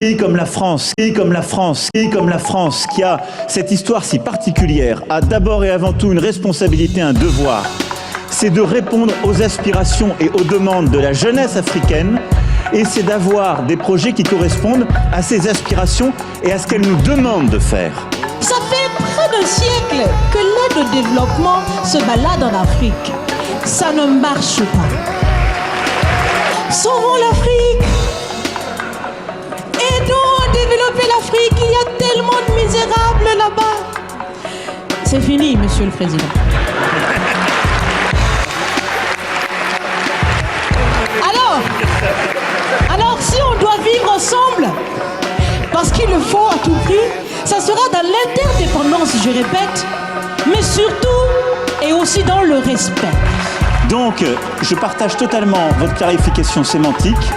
pays comme la France, qui a cette histoire si particulière, a d'abord et avant tout une responsabilité, un devoir. C'est de répondre aux aspirations et aux demandes de la jeunesse africaine, et c'est d'avoir des projets qui correspondent à ces aspirations et à ce qu'elle nous demande de faire. Ça fait près d'un siècle que l'aide au développement se balade en Afrique. Ça ne marche pas. Sauvons l'Afrique. Aidons à développer l'Afrique. Il y a tellement de misérables là-bas. C'est fini, Monsieur le Président. Alors, si on doit vivre ensemble, parce qu'il le faut à tout prix, ça sera dans l'interdépendance, je répète, mais surtout et aussi dans le respect. Donc, je partage totalement votre clarification sémantique.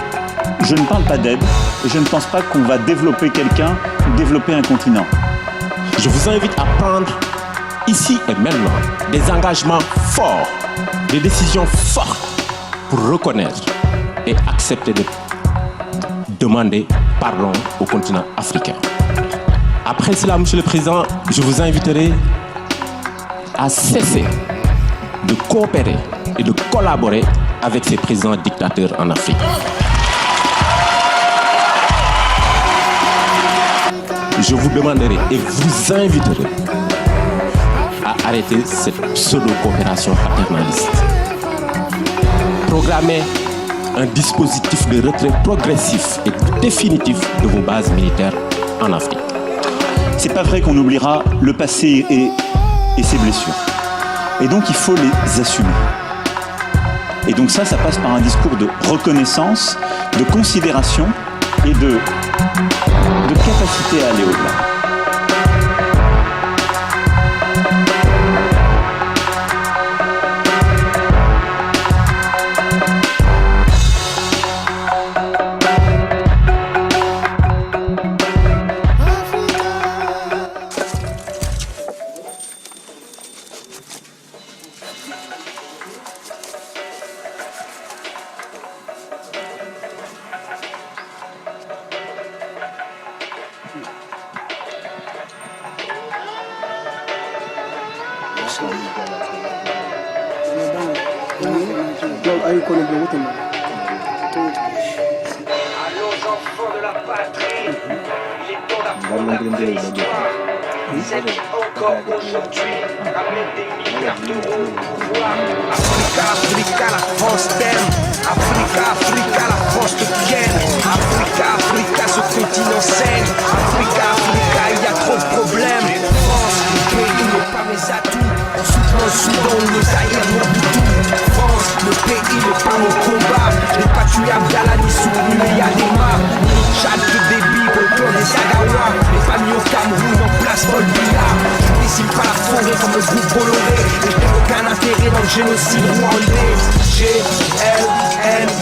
Je ne parle pas d'aide et je ne pense pas qu'on va développer quelqu'un ou développer un continent. Je vous invite à prendre ici et maintenant des engagements forts, des décisions fortes pour reconnaître et accepter de demander pardon au continent africain. Après cela, Monsieur le Président, je vous inviterai à cesser de coopérer et de collaborer avec ces présidents dictateurs en Afrique. Je vous demanderai et vous inviterai à arrêter cette pseudo-coopération paternaliste. Programmez un dispositif de retrait progressif et définitif de vos bases militaires en Afrique. C'est pas vrai qu'on oubliera le passé et ses blessures. Et donc il faut les assumer. Et donc ça passe par un discours de reconnaissance, de considération et de capacité à aller au-delà. Africa, la France t'aime. Africa, la France te ken. Africa, ce continent saigne. Africa, il y a trop de problèmes. France, le pays n'est pas mes atouts. En soutenant le Soudan ou le Zaïre, mon boutou. France, le pays n'est pas mon combat. Les patriotes Abdallah, ni souvenu, mais y a des marques. Ni Tchad de débit, pour le clan des Sagawa. Les familles au Cameroun, en place Paul Biya. Je décime pas la forêt comme le groupe Bolloré. Et je n'ai aucun intérêt dans le génocide rwandais. GLNF,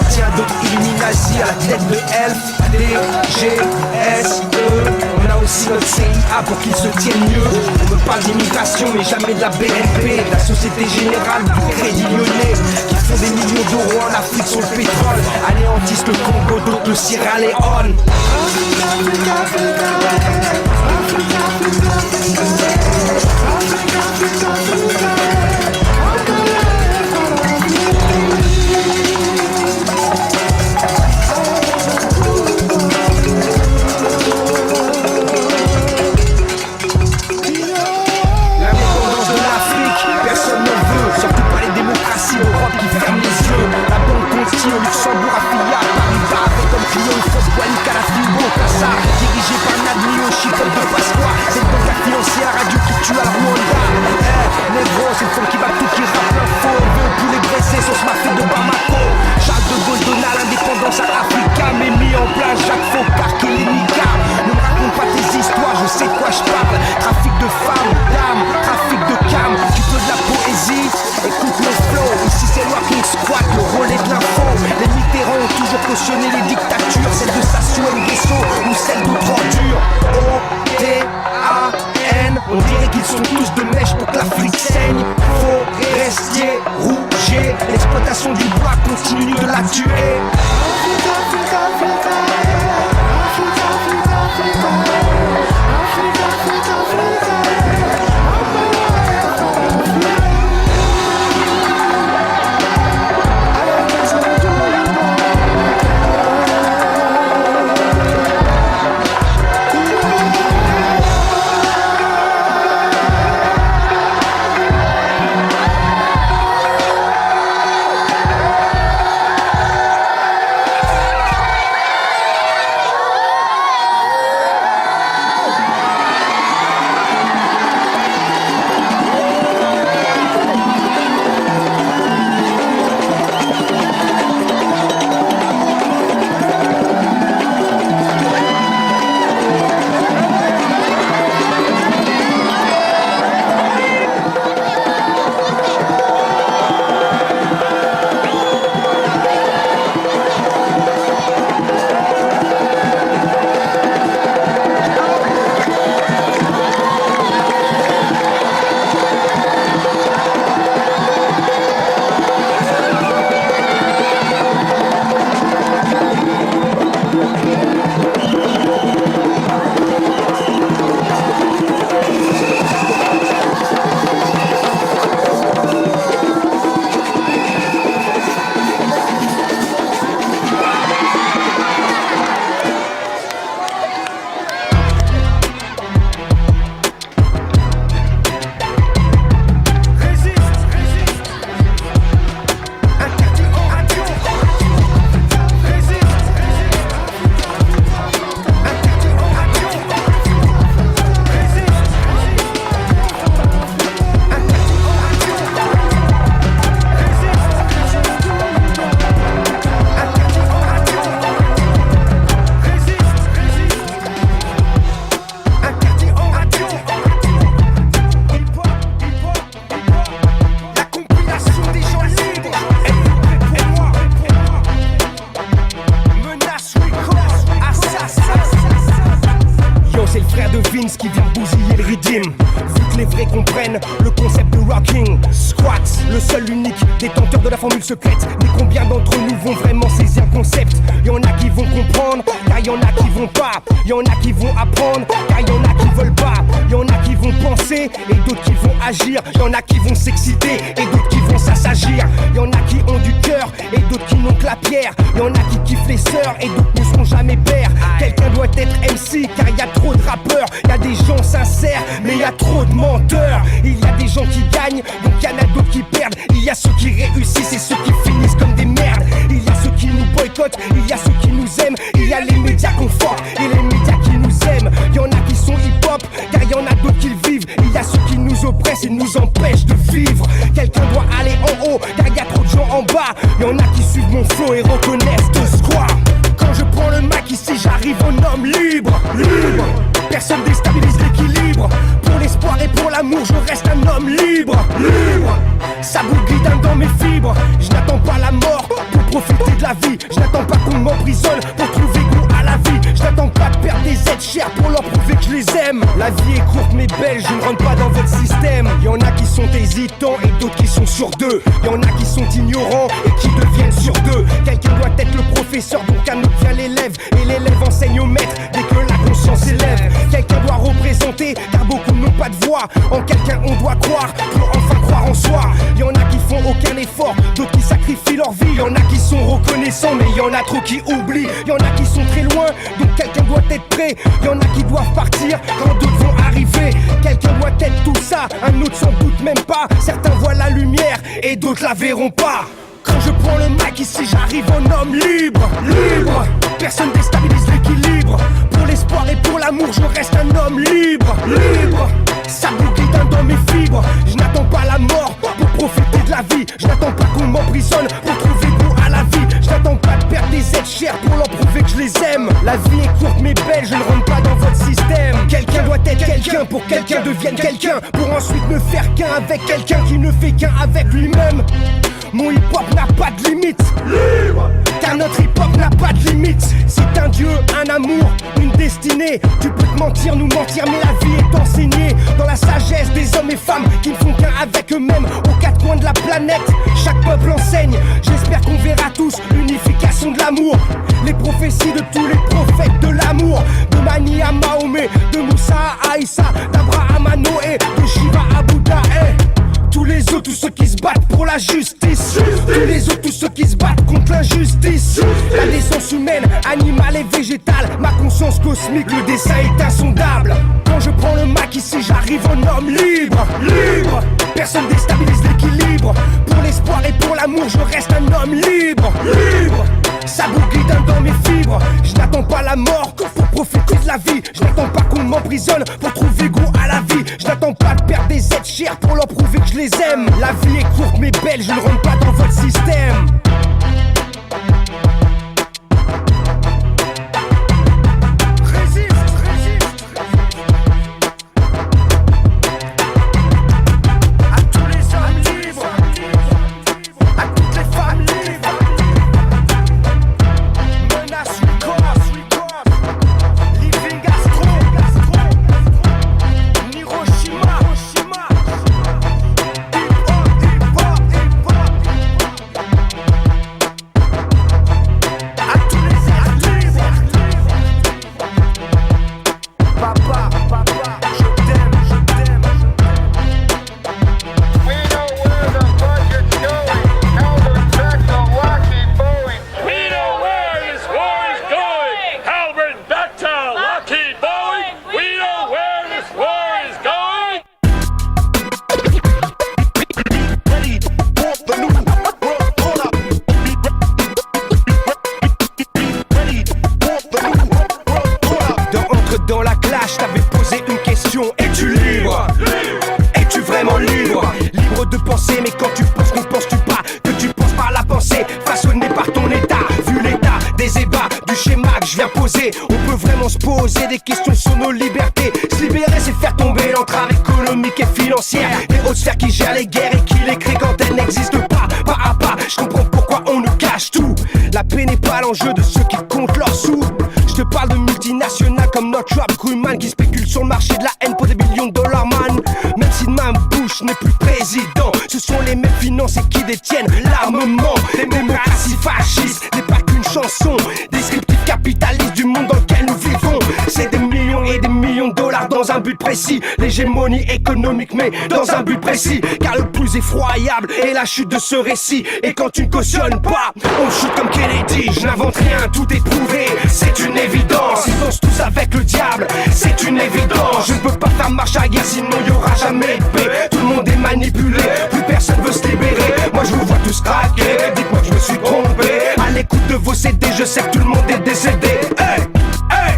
tiens d'autres Illuminati à la tête de Elf. DGSE, on a aussi notre CIA pour qu'ils se tiennent mieux. On me parle d'immigration mais jamais de la BNP, de la Société Générale, du Crédit Lyonnais, qui font des millions d'euros en Afrique sur le pétrole, anéantissent le Congo, d'autres le Sierra Leone. Au Luxembourg, affilié à Paris-Bas, avec comme client une fausse poignée à la Fimbo, Kassa, dirigé par Nadmi au chiffre de Pasqua. C'est le banque financière à Dieu qui tue à Rwanda. Négro, c'est le fond qui va tout, qui rappe l'info. Veut tous les blessés, sauce mafia de Bamako. Charles de Gaulle donna l'indépendance à Africa, mais mis en place Jacques Foccart qui les nica. Ne me raconte pas tes histoires, je sais de quoi je parle. Trafic de femmes, d'âmes, trafic de cam. Tu veux de la poésie, écoute le flow. Ici c'est moi qui squat, le relais de l'info. Les Mitterrand ont toujours cautionné les dictatures, celle de Sassou Nguesso ou celle d'autres ordures. O-T-A-N, on dirait qu'ils sont tous de mèche pour que l'Afrique saigne. Forestier, rougier, l'exploitation du bois continue de la tuer. Prince qui vient bousiller le rythme. Vu que les vrais comprennent le concept de rocking. Squat, le seul unique détenteur de la formule secrète. Mais combien d'entre nous vont vraiment saisir le concept? Y'en a qui vont comprendre, car y'en a qui vont pas. Y'en a qui vont apprendre, car y'en a qui veulent pas. Y'en a qui vont penser, et d'autres qui vont agir. Y'en a qui vont s'exciter, et d'autres qui vont s'assagir. Y'en a qui ont du cœur, et d'autres qui n'ont que la pierre. Y'en a qui kiffent les sœurs, et d'autres ne seront jamais pères. Quelqu'un doit être MC, car y a trop de rappeurs. Y a des gens sincères, mais y a trop de menteurs. Il y a des gens qui gagnent, donc y en a d'autres qui perdent. Il y a ceux qui réussissent et ceux qui finissent comme des merdes. Il y a ceux qui nous boycottent, il y a ceux qui nous aiment. Il y a les médias confort et les médias qui nous aiment. Y en a qui sont hip-hop, car y en a d'autres qui le vivent. Il y a ceux qui nous oppressent et nous empêchent de vivre. Quelqu'un doit aller en haut, car y a trop de gens en bas. Y en a qui suivent mon flow et reconnaissent de quoi. Quand je prends le mic ici, j'arrive en homme libre. Libre, personne déstabilise l'équilibre. Pour l'espoir et pour l'amour, je reste un homme libre. Libre, ça bouge dans mes fibres. Je n'attends pas la mort pour profiter de la vie. Je n'attends pas qu'on m'emprisonne pour trouver goût à la vie. Je n'attends pas de perdre des êtres chers pour leur prouver que je les aime. La vie est courte mais belle, je ne rentre pas dans votre système. Y'en a qui sont hésitants et d'autres qui sont sur deux. Y'en a qui sont ignorants et qui deviennent sur deux. Quelqu'un doit être le professeur, donc un autre vient l'élève. Et l'élève enseigne au maître dès que la conscience s'élève. Quelqu'un doit représenter, car beaucoup n'ont pas de voix. En quelqu'un on doit croire pour enfin croire en soi. Y'en a qui font aucun effort, d'autres qui sacrifient leur vie. Y'en a qui sont reconnaissants, mais y'en a trop qui oublient. Y'en a qui sont très loin, donc quelqu'un doit être prêt. Y'en a qui doivent partir quand d'autres vont arriver. Quelqu'un doit être tout ça, un autre sans doute même pas. Certains voient la lumière et d'autres la verront pas. Quand je prends le mic ici, j'arrive en homme libre. Libre, personne déstabilise l'équilibre. Pour l'espoir et pour l'amour, je reste un homme libre. Libre, ça bouge dans mes fibres. Je n'attends pas la mort pour profiter de la vie. Je n'attends pas qu'on m'emprisonne pour trouver goût à la vie. Je n'attends pas de perdre des êtres chers pour leur prouver que je les aime. La vie est courte mais belle, je ne rentre pas dans votre système. Quelqu'un doit être quelqu'un pour que quelqu'un devienne quelqu'un. Pour ensuite ne faire qu'un avec quelqu'un qui ne fait qu'un avec lui-même. Mon hip-hop n'a pas de limite. Libre, car notre hip-hop n'a pas de limite. C'est un dieu, un amour, une destinée. Tu peux te mentir, nous mentir, mais la vie est enseignée dans la sagesse des hommes et femmes qui ne font qu'un avec eux-mêmes. Aux quatre coins de la planète, chaque peuple enseigne. J'espère qu'on verra tous l'unification de l'amour. Les prophéties de tous les prophètes de l'amour. De Mani à Mahomet, de Moussa à Aïssa, d'Abraham à Noé, de Shiva à Bouddha. Tous les autres, tous ceux qui se battent pour la justice. Tous les autres, tous ceux qui se battent contre l'injustice. La naissance humaine, animale et végétale. Ma conscience cosmique, le dessin est insondable. Quand je prends le mic ici, j'arrive en homme libre. Libre, personne déstabilise l'équilibre. Pour l'espoir et pour l'amour, je reste un homme libre. Libre, ça bouge dans mes fibres. Je n'attends pas la mort pour profiter de la vie. Je n'attends pas qu'on m'emprisonne pour trouver goût à la vie. Je n'attends pas de perdre des êtres chers pour leur prouver que je les aime. La vie est courte mais belle, je ne rentre pas dans votre système. On peut vraiment se poser des questions sur nos libertés. Se libérer, c'est faire tomber l'entrave économique et financière des hautes sphères qui gèrent les guerres et qui les créent quand elles n'existent pas. Pas à pas, je comprends pourquoi on nous cache tout. La paix n'est pas l'enjeu de ceux qui comptent leurs sous. Je te parle de multinationales comme comme Northrop Grumman qui spécule sur le marché de la haine pour des millions de dollars, man. Même si demain Bush n'est plus président, ce sont les mêmes financiers qui détiennent l'armement. Les démocraties fascistes n'est pas qu'une chanson descriptif capitaliste du monde dans lequel nous vivons. C'est des millions et des millions de dollars dans un but précis, l'hégémonie économique mais dans un but précis. Car le plus effroyable est la chute de ce récit. Et quand tu ne cautionnes pas, on chute comme Kennedy. Je n'invente rien, tout est prouvé, c'est une évidence. Ils dansent tous avec le diable, c'est une évidence. Je ne peux pas faire marche arrière sinon y aura jamais de paix. Tout le monde est manipulé, plus personne veut se libérer. Moi je vous vois tous craquer, dites-moi que je me suis trompé. À l'écoute de vos CD, je sais que tout le monde est décédé. Hey, hey.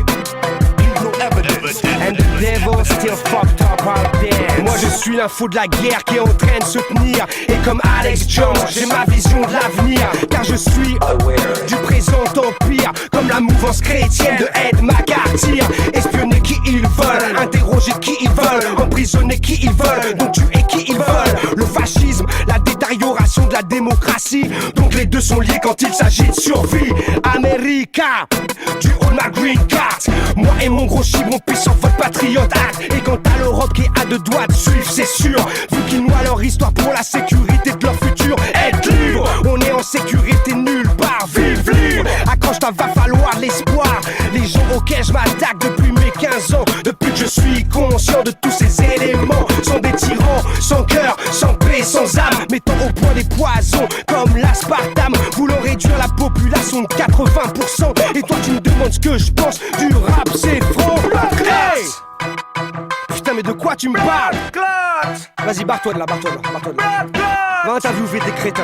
And the devil still fucked up out there. Moi je suis l'info de la guerre qui est en train de se tenir. Et comme Alex Jones, j'ai ma vision de l'avenir. Car je suis du présent empire, comme la mouvance chrétienne de Ed McCarthy. Espionner qui ils veulent, interroger qui ils veulent, emprisonner qui ils veulent, donc tuer qui ils veulent. Le fascisme, la détérioration de la démocratie, donc les deux sont liés quand il s'agit de survie. America, du haut de ma green card, moi et mon gros chibre on puissant vote Patriot Act. Et quant à l'Europe qui a deux doigts de suivre, c'est sûr, vu qu'ils noient leur histoire pour la sécurité de leur futur. Être libre, on est en sécurité nulle part, vive libre. Accroche-toi, va falloir l'espoir. Les gens auxquels je m'attaque depuis mes 15 ans, depuis que je suis conscient de tous ces éléments, sont des tyrans, sans cœur, sans paix, sans âme, mettant au point des poisons comme l'aspartame, voulant réduire la population de 80%. Et toi tu me demandes ce que je pense du rap, c'est franc. Hey! Putain mais de quoi tu me parles? Vas-y barre-toi de là, barre-toi de là, barre-toi de là. Va interviewer des crétins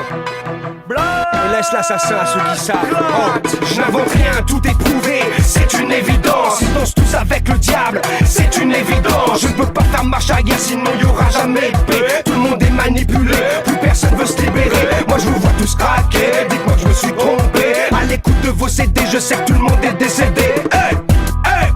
et laisse l'assassin à ceux qui savent. Je n'invente rien, tout est prouvé, c'est une évidence. Ils dansent tous avec le diable, c'est une évidence. Je ne peux pas faire marche arrière sinon y aura jamais de paix. Tout le monde est manipulé, plus personne veut se libérer. Moi je vous vois tous craquer, dites-moi que je me suis trompé. À l'écoute de vos CD, je sais que tout le monde est décédé. Hey, hey.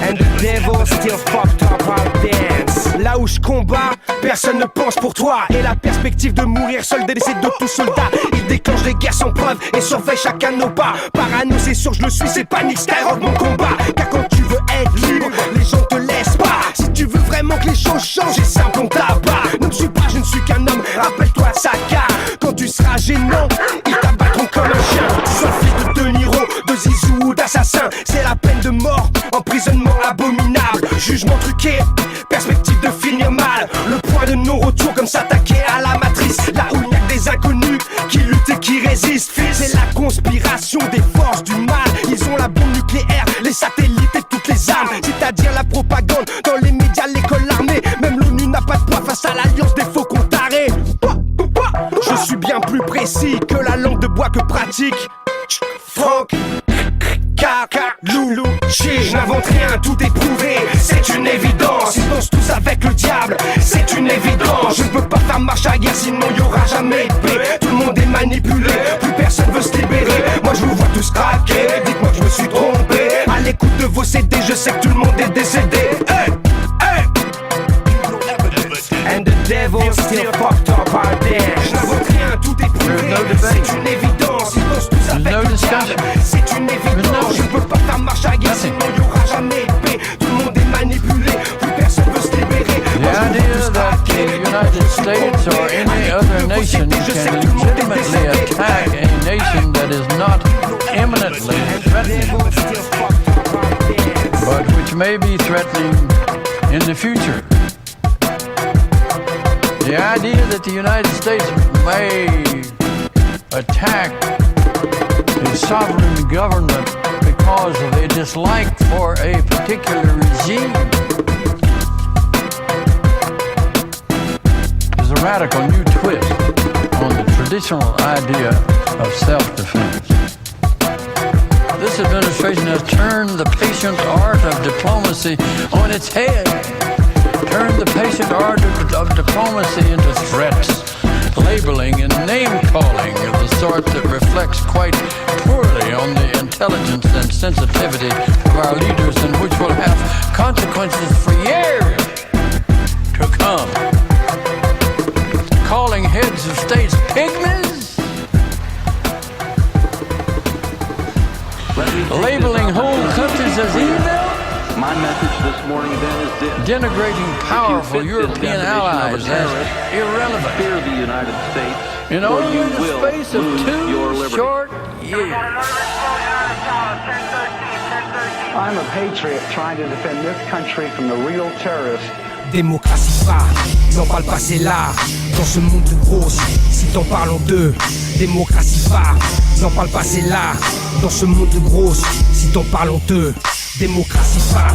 And the devil still fucked up our dance. Là où je combats, personne ne pense pour toi. Et la perspective de mourir seul des décès de tout soldat, il déclenche les guerres sans preuve et surveille chacun de nos pas. Parano c'est sûr je le suis, c'est panique Skyrock mon combat. Car quand tu veux être libre, les gens te laissent pas. Si tu veux vraiment que les choses changent, c'est simple on t'abat. Ne me suis pas, je ne suis qu'un homme, rappelle-toi Saka. Quand tu seras gênant, ils t'abattront comme un chien. Tu sois le fils de De Niro, de Zizou ou d'assassin, c'est la peine de mort, emprisonnement abominable, jugement truqué, perspective de finir mal. Le point de non-retour comme s'attaquer à la matrice. Là où il n'y a que des inconnus qui luttent et qui résistent. C'est la conspiration des forces du mal. Ils ont la bombe nucléaire, les satellites et toutes les armes. C'est-à-dire la propagande dans les médias, l'école, l'armée. Même l'ONU n'a pas de poids face à l'alliance des faucons tarés. Je suis bien plus précis que la langue de bois que pratique Franck Loulou, je n'invente rien, tout est prouvé, c'est une évidence. Ils dansent tous avec le diable, c'est une évidence. Je ne peux pas faire marche arrière sinon y aura jamais de paix. Tout le monde est manipulé, plus personne veut se libérer. Moi je vous vois tous craquer, dites-moi que je me suis trompé. À l'écoute de vos CD, je sais que tout le monde est décédé. Hey, hey. And the devil still fucked up our dance. Je n'invente rien, tout est prouvé, c'est une évidence. Ils dansent tous avec le diable, c'est une évidence. Je ne peux pas faire marche arrière sinon y aura jamais de paix. Tout le monde est manipulé, plus personne veut se libérer. The idea that the United States or any other nation can legitimately attack a nation that is not imminently threatening, but which may be threatening in the future. The idea that the United States may attack a sovereign government because of a dislike for a particular regime is a radical new twist on the traditional idea of self-defense. This administration has turned the patient art of diplomacy on its head. Turned the patient art of diplomacy into threats, labeling and name-calling of the sort that reflects quite poorly on the intelligence and sensitivity of our leaders and which will have consequences for years to come. Calling heads of states pygmies, labeling whole countries is as evil, My message this morning then is this. denigrating powerful European allies as irrelevant. Fear the United States, In or only you the will space of lose your 2 liberty. short years. I'm a patriot trying to defend this country from the real terrorists. Démocratie va, n'en parle pas, c'est là. Dans ce monde de grosses, si t'en parlons d'eux. Démocratie va, n'en parle pas, c'est là. Dans ce monde de grosses, si t'en parlons d'eux. Démocratie va,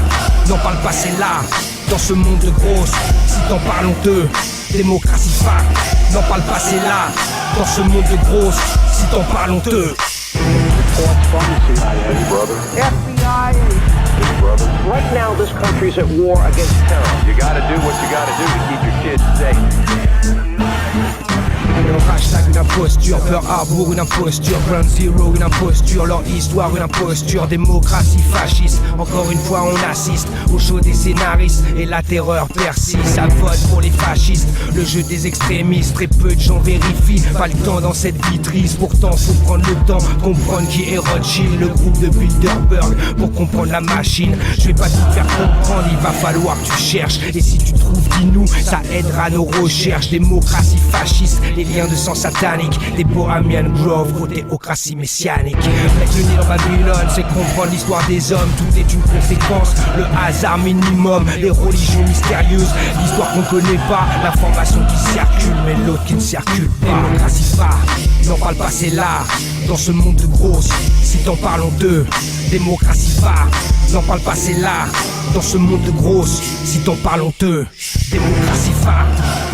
n'en parle pas, c'est là. Dans ce monde de grosses, si t'en parlons d'eux. Démocratie va, n'en parle pas, c'est là. Dans ce monde de grosses, si t'en parlons d'eux. FBI. Right now, this country's at war against terror. You gotta do what you gotta do to keep your kids safe. Leur hashtag une imposture, Pearl Harbor une imposture, Ground Zero une imposture, leur histoire une imposture, démocratie fasciste. Encore une fois on assiste au show des scénaristes et la terreur persiste. Ça vote pour les fascistes, le jeu des extrémistes. Très peu de gens vérifient, pas le temps dans cette vie triste. Pourtant faut prendre le temps de comprendre qui est Rothschild, le groupe de Bilderberg, pour comprendre la machine. Je vais pas tout faire comprendre, il va falloir que tu cherches. Et si tu trouves, dis-nous, ça aidera nos recherches. Démocratie fasciste, les liens de sang satanique, des Bohemian Grove, théocratie messianique. Mettre le nez dans Babylone, c'est comprendre l'histoire des hommes. Tout est une conséquence, le hasard minimum. Les religions mystérieuses, l'histoire qu'on connaît pas. L'information qui circule, mais l'autre qui ne circule pas. Démocratie pas, n'en parle pas, c'est là. Dans ce monde de grosses, si t'en parlons d'eux. Démocratie pas, n'en parle pas, c'est là. Dans ce monde de grosses, si t'en parlons d'eux. Démocratie pas,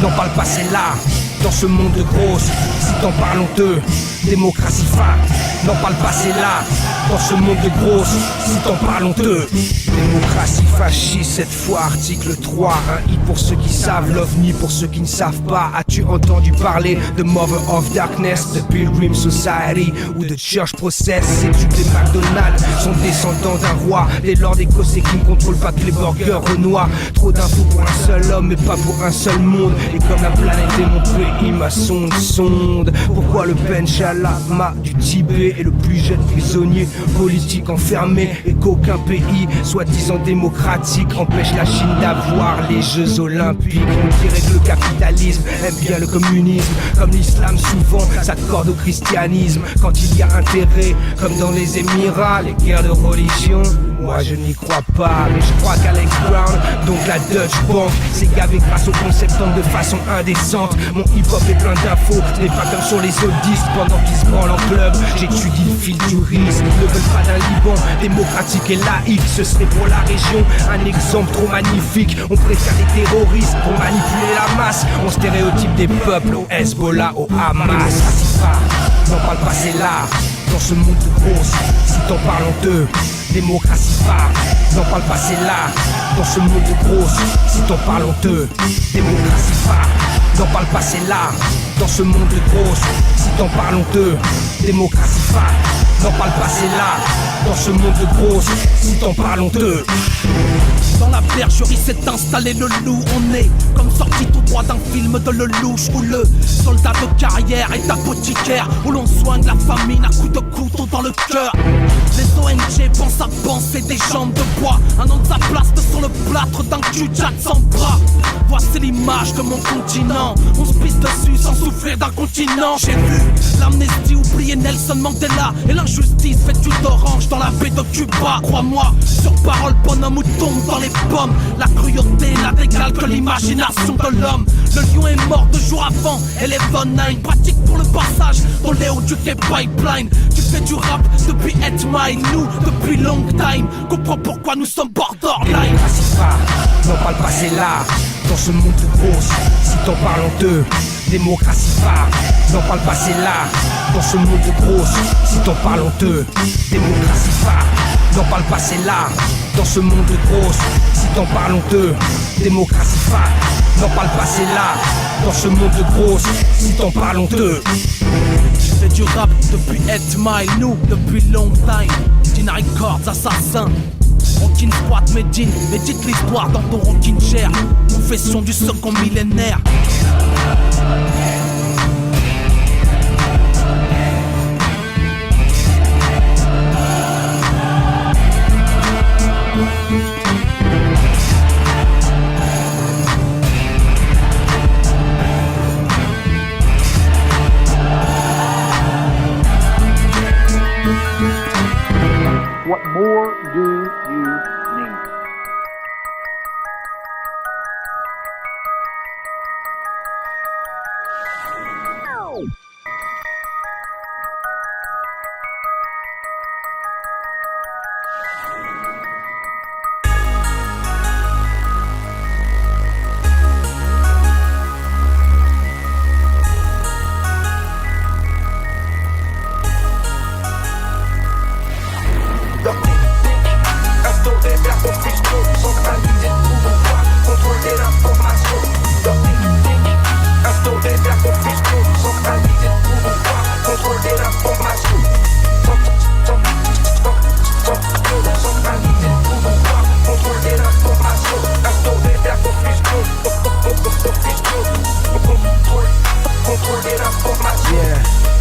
n'en parle pas, c'est là. Dans ce monde de grosses, si t'en parlons d'eux. Démocratie pas, n'en parle pas, c'est là. Dans ce monde de grosses, si t'en parlons d'eux. Démocratie fasciste, cette fois article 3. Un hit pour ceux qui savent, l'OVNI pour ceux qui ne savent pas. As-tu entendu parler de Mother of Darkness, de Pilgrim Society ou de Church Process? Ces tubes des McDonald's sont descendants d'un roi. Des lords écossais qui ne contrôlent pas que les burgers renois. Trop d'infos pour un seul homme mais pas pour un seul monde. Et comme la planète est mon pays, ma sonde. Pourquoi le Benchalama du Tibet est le plus jeune prisonnier politique enfermé, et qu'aucun pays soi-disant démocratique empêche la Chine d'avoir les Jeux Olympiques? On dirait que le capitalisme aime bien le communisme, comme l'islam souvent s'accorde au christianisme. Quand il y a intérêt, comme dans les Émirats, les guerres de religion, moi je n'y crois pas. Mais je crois qu'Alex Brown, donc la Dutch Bank, s'est gavé grâce au concept de façon indécente. Mon hip-hop est plein d'infos, ce n'est pas comme sur les autres disques. Pendant qu'ils se branlent en club, j'étudie le fil du risque. Ils ne veulent pas d'un Liban démocratique et laïque. Ce serait pour la région un exemple trop magnifique. On préfère les terroristes pour manipuler la masse. On stéréotype des peuples au Hezbollah, au Hamas. N'en parle pas, c'est là. Dans ce monde de grosses, si t'en parlons d'eux. Démocratie pas, n'en parle pas, c'est là. Dans ce monde de grosses, si t'en parlons d'eux. Démocratie pas, n'en parle pas, c'est là. Dans ce monde de grosses, si t'en parlons d'eux. Démocratie pas, n'en parle pas, c'est là. Dans ce monde de grosses, si t'en parlons d'eux. Dans la bergerie s'est installé le loup. On est comme sorti tout droit d'un film de Lelouch, où le soldat de carrière est apothicaire, où l'on soigne la famine à coups de couteau dans le cœur. Les ONG pensent à penser des jambes de bois. Un homme s'aplaste sur le plâtre d'un cul-de-jack sans bras. Voici l'image de mon continent. On se pisse dessus sans souffrir d'un continent. J'ai vu l'amnésie oublier Nelson Mandela, et l'injustice vêtue d'orange dans la baie de Cuba. Crois-moi, sur parole, bonhomme, ou tombe dans les pommes. La cruauté n'a d'égal que l'imagination de l'homme. Le lion est mort 2 jours avant, et les Von Nine pratique pour le passage dans Léo du quai Pipeline. Tu fais du rap depuis 8 Mile, nous depuis long time. Comprends pourquoi nous sommes borderline. Démocratie pas, n'en parle pas, c'est là. Dans ce monde de grosses, si t'en parlons d'eux. Démocratie pas, n'en parle pas, c'est là. Dans ce monde de grosses, si t'en parlons d'eux. Démocratie pas, n'en parle pas, c'est là. Dans ce monde de grosses, si t'en parlons d'eux. Démocratie pas, n'en parle pas, c'est là. Dans ce monde de grosses, si t'en parlons d'eux. Je fais du rap depuis 8 Mile, nous depuis long time. Dina Records, assassin. Rockin' Squad, Medine, médite l'histoire dans ton rockin' chair. Confession du second millénaire. more do you need?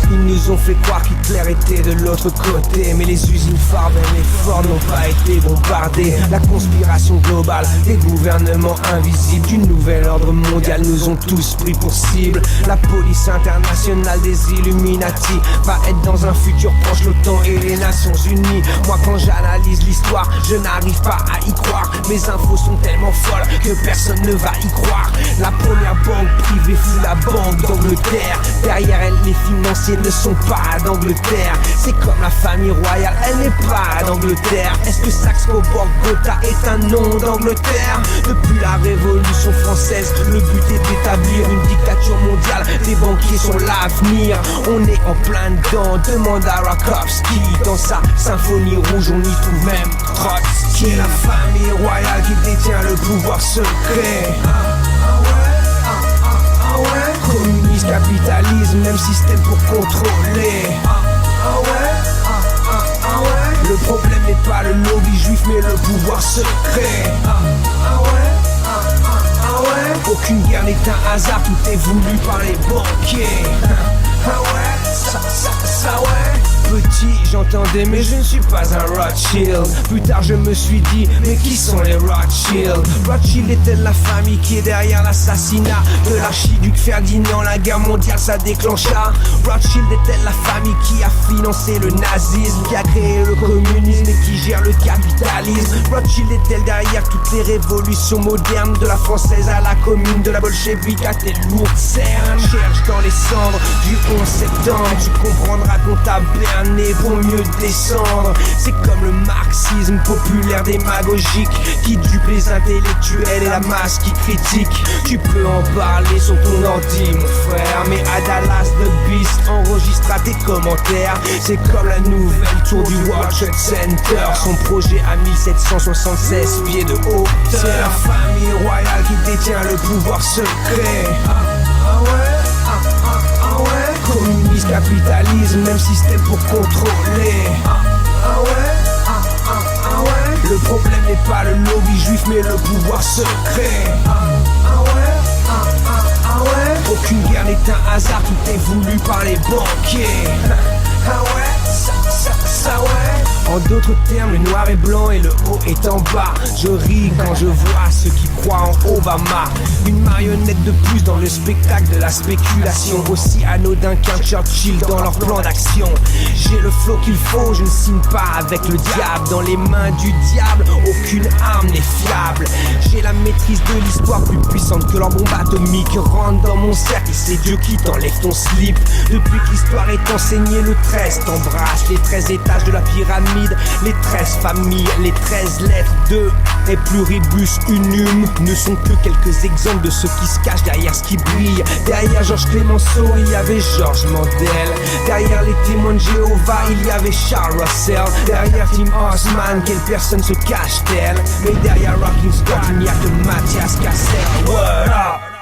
Ils nous ont fait croire qu'Hitler était de l'autre côté, mais les usines Farben et Ford n'ont pas été bombardées. La conspiration globale des gouvernements invisibles du nouvel ordre mondial nous ont tous pris pour cible. La police internationale des Illuminati va être dans un futur proche l'OTAN et les Nations Unies. Moi quand j'analyse l'histoire, je n'arrive pas à y croire. Mes infos sont tellement folles que personne ne va y croire. La première banque privée fut la Banque d'Angleterre. Derrière elle, les financiers ne sont pas d'Angleterre. C'est comme la famille royale, elle n'est pas d'Angleterre. Est-ce que Saxe-Coburg-Gotha est un nom d'Angleterre? Depuis la Révolution française, le but est d'établir une dictature mondiale. Les banquiers sont l'avenir. On est en plein dedans, demande à Rakowski. Dans sa symphonie rouge, on y trouve même Trotsky. C'est la famille royale qui détient le pouvoir secret. Communisme, capitalisme, même système pour contrôler. Le problème n'est pas le lobby juif mais le pouvoir secret. Aucune guerre n'est un hasard, tout est voulu par les banquiers. Ça ouais. Petit, j'entendais mais je ne suis pas un Rothschild. Plus tard je me suis dit, mais qui sont les Rothschild? Rothschild est-elle la famille qui est derrière l'assassinat de l'archiduc Ferdinand? La guerre mondiale ça déclencha. Rothschild est-elle la famille qui a financé le nazisme, qui a créé le communisme et qui gère le capitalisme? Rothschild est-elle derrière toutes les révolutions modernes, de la française à la commune, de la bolchevique à tes lourdes cernes? Cherche dans les cendres du 11 septembre, tu comprendras qu'on t'a berné pour mieux descendre. C'est comme le marxisme populaire démagogique qui dupe les intellectuels et la masse qui critique. Tu peux en parler sur ton ordi mon frère, mais à Dallas the Beast enregistra tes commentaires. C'est comme la nouvelle tour du World Trade Center, son projet à 1776 pieds de hauteur. C'est la famille royale qui détient le pouvoir secret. Communisme, capitalisme, même système pour contrôler. Le problème n'est pas le lobby juif mais le pouvoir secret. Aucune guerre n'est un hasard, tout est voulu par les banquiers. Ça ouais. En d'autres termes, le noir est blanc et le haut est en bas. Je ris quand je vois ceux qui croient en Obama. Une marionnette de plus dans le spectacle de la spéculation, aussi anodin qu'un Churchill dans leur plan d'action. J'ai le flow qu'il faut, je ne signe pas avec le diable. Dans les mains du diable, aucune arme n'est fiable. J'ai la maîtrise de l'histoire plus puissante que leur bombe atomique. Rentre dans mon cercle, c'est Dieu qui t'enlève ton slip. Depuis que l'histoire est enseignée, le 13 t'embrasse. Les 13 étages de la pyramide, les 13 familles, les 13 lettres de et pluribus unum ne sont que quelques exemples de ceux qui se cachent derrière ce qui brille. Derrière Georges Clemenceau, il y avait Georges Mandel. Derrière les témoins de Jéhovah, il y avait Charles Russell. Derrière Tim Osman, quelle personne se cache-t-elle? Mais derrière Rocking Scott, il n'y a que Mathias Cassel. What up?